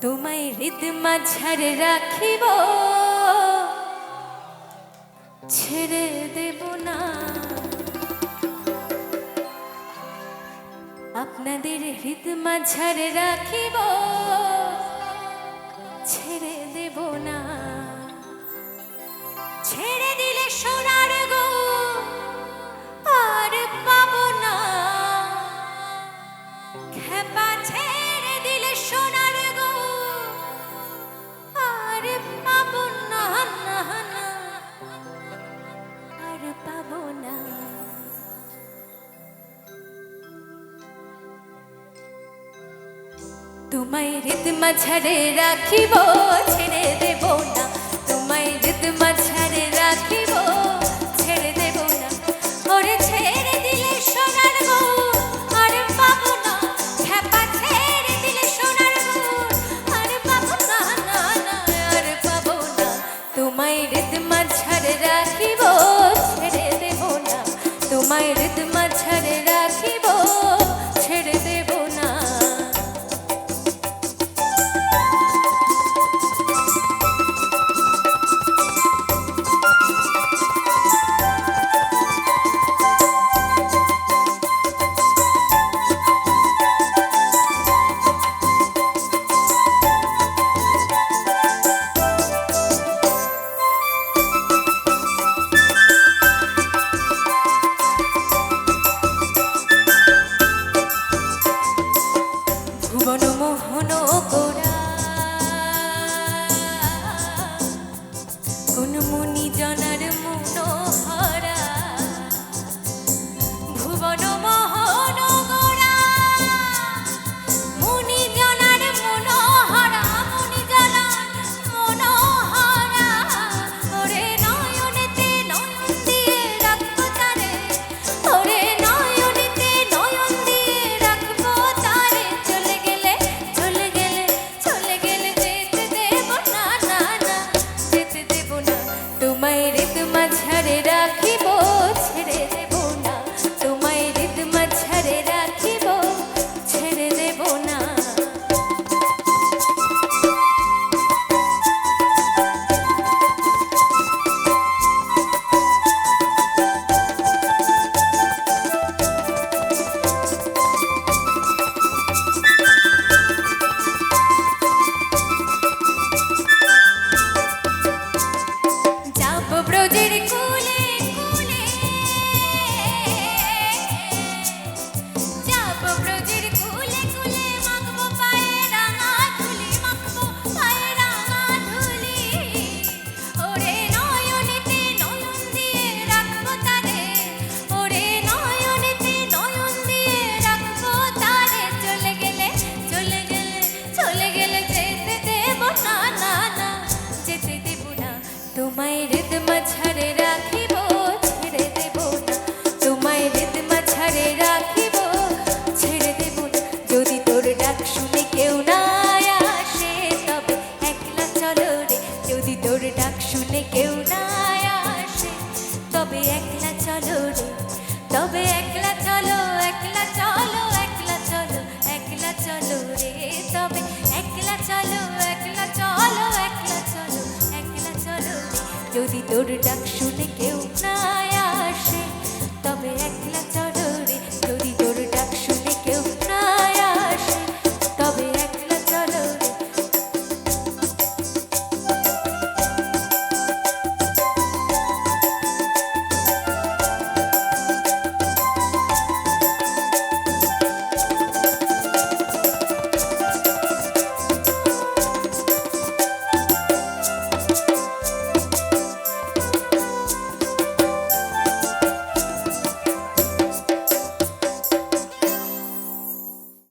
তোমায় হৃদ মাঝারে রাখিব, ছেড়ে দেব না। আপনাদের হৃদ মাঝারে রাখিব, ছেড়ে দেব না। ছেড়ে দিলে সোনার গো আর পাবো না। খেপা ছেড়ে দিলে সোনার গো আর পাবো না, না না আর পাবো না। তোমায় হৃদ মাঝারে রাখিব, ছেড়ে দেব না। তোমায় হৃদ মাঝারে রাখিব, ছেড়ে দেব না। ওরে ছেড়ে দিলে সোনার গো আর পাবো না। খেপা ছেড়ে দিলে সোনার গো আর পাবো না, না না আর পাবো না। তোমায় হৃদ মাঝারে রাখিব, ছেড়ে দেব না। তোমায় হৃদ মাঝারে রাখিব, ছেড়ে দেব না। ভুবন মোহন গোরা কোন মুনি জনার মনোহরা। ভুবন মোহন গোরা মুনি জনার মনোহরা, মুনি জনার মনোহরা। ওরে নয়নেতে নয়ন দিয়ে রাখবো তারে, ওরে নয়নেতে নয়ন দিয়ে রাখবো তারে। চলে গেলে চলে গেলে চলে গেলে যেতে দেব না, না না যেতে দেব না। তোমায় হৃদ মাঝারে রাখিব, ছেড়ে দেব না। তোমায় হৃদ মাঝারে রাখিব, ছেড়ে দেব না। যাব ব্রজের কুলে কুলে, যাব ব্রজের কুলে কুলে। মাখবো পায়ে রাঙা ধুলি, মাখবো পায়ে রাঙা ধুলি। ওরে নয়নেতে নয়ন দিয়ে রাখবো তারে, ওরে নয়নেতে নয়ন দিয়ে রাখবো তারে। চলে গেলে চলে গেলে চলে গেলে যেতে দেব না, না না যেতে দেব না। তোমায় হৃদ মাঝারে রাখিব, ছেড়ে দেব না। তোমায় হৃদ মাঝারে রাখিব, ছেড়ে দেব না। যদি তোর ডাক শুনে কেউ না আসে, তবে একলা চলো রে। যদি তোর ডাক শুনে কেউ না আসে, তবে একলা চলো রে। তবে একলা চলো, একলা চলো, একলা চলো, একলা চলো রে। তবে একলা চলো, একলা চলো, একলা চলো, একলা চলো রে। যদি তোর ডাক শুনে কেউ না